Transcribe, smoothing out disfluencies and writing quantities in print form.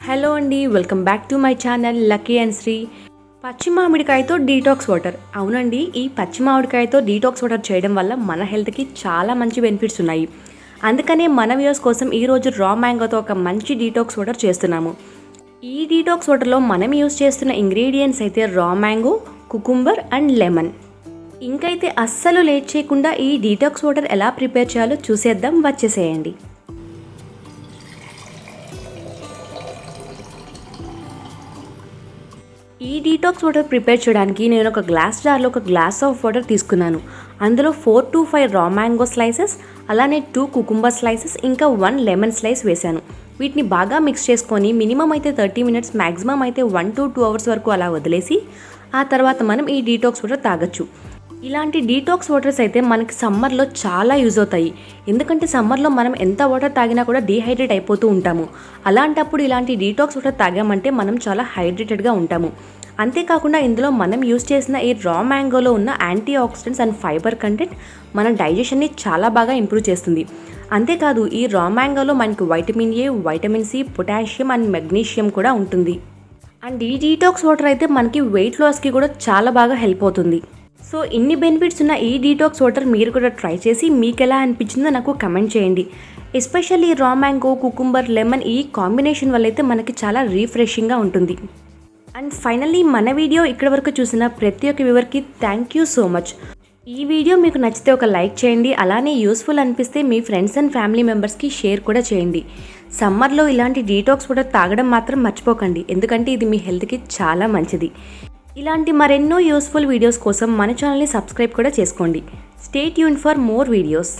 Hello అండి, welcome back to my channel Lucky and Sri. పచ్చి మామిడికాయతో డీటాక్స్ వాటర్. అవునండి, ఈ పచ్చి మామిడికాయతో డీటాక్స్ వాటర్ చేయడం వల్ల మన హెల్త్కి చాలా మంచి బెనిఫిట్స్ ఉన్నాయి. అందుకనే మన వ్యూవర్స్ కోసం ఈరోజు రా మ్యాంగోతో ఒక మంచి డీటాక్స్ వాటర్ చేస్తున్నాము. ఈ డీటాక్స్ వాటర్లో మనం యూస్ చేస్తున్న ఇంగ్రీడియంట్స్ అయితే raw mango, cucumber and lemon. ఇంకైతే అస్సలు లేట్ చేయకుండా ఈ డీటాక్స్ వాటర్ ఎలా ప్రిపేర్ చేయాలో చూసేద్దాం, వచ్చేసేయండి. ఈ డీటాక్స్ వాటర్ ప్రిపేర్ చేయడానికి నేను ఒక గ్లాస్ జార్లో ఒక గ్లాస్ ఆఫ్ వాటర్ తీసుకున్నాను. అందులో 4 to 5 రా మ్యాంగో స్లైసెస్, అలానే 2 కుకుంబర్ స్లైసెస్, ఇంకా 1 లెమన్ స్లైస్ వేశాను. వీటిని బాగా మిక్స్ చేసుకొని మినిమం అయితే 30 minutes, మ్యాక్సిమం అయితే 1 to 2 hours వరకు అలా వదిలేసి ఆ తర్వాత మనం ఈ డీటాక్స్ వాటర్ తాగొచ్చు. ఇలాంటి డీటాక్స్ వాటర్స్ అయితే మనకి సమ్మర్లో చాలా యూజ్ అవుతాయి. ఎందుకంటే సమ్మర్లో మనం ఎంత వాటర్ తాగినా కూడా డీహైడ్రేట్ అయిపోతూ ఉంటాము. అలాంటప్పుడు ఇలాంటి డీటాక్స్ వాటర్ తాగామంటే మనం చాలా హైడ్రేటెడ్గా ఉంటాము. అంతేకాకుండా ఇందులో మనం యూజ్ చేసిన ఈ రా మ్యాంగోలో ఉన్న antioxidants and fibre content మన డైజెషన్ని చాలా బాగా ఇంప్రూవ్ చేస్తుంది. అంతేకాదు ఈ రా మ్యాంగోలో మనకి vitamin A, vitamin C, potassium and magnesium కూడా ఉంటుంది. అండ్ ఈ డీటాక్స్ వాటర్ అయితే మనకి వెయిట్ లాస్కి కూడా చాలా బాగా హెల్ప్ అవుతుంది. సో ఇన్ని బెనిఫిట్స్ ఉన్న ఈ డీటాక్స్ వాటర్ మీరు కూడా ట్రై చేసి మీకు ఎలా అనిపించిందో నాకు కమెంట్ చేయండి. Especially raw mango, cucumber, lemon ఈ కాంబినేషన్ వల్ల అయితే మనకి చాలా రీఫ్రెషింగ్గా ఉంటుంది. అండ్ ఫైనల్లీ మన వీడియో ఇక్కడ వరకు చూసిన ప్రతి ఒక్క వ్యూవర్కి థ్యాంక్ యూ సో మచ్. ఈ వీడియో మీకు నచ్చితే ఒక లైక్ చేయండి. అలానే యూస్ఫుల్ అనిపిస్తే మీ ఫ్రెండ్స్ అండ్ ఫ్యామిలీ మెంబర్స్కి షేర్ కూడా చేయండి. సమ్మర్లో ఇలాంటి డీటాక్స్ వాటర్ తాగడం మాత్రం మర్చిపోకండి, ఎందుకంటే ఇది మీ హెల్త్కి చాలా మంచిది. ఇలాంటి మరెన్నో యూస్ఫుల్ వీడియోస్ కోసం మన ఛానల్ని సబ్స్క్రైబ్ కూడా చేసుకోండి. Stay tuned for more videos.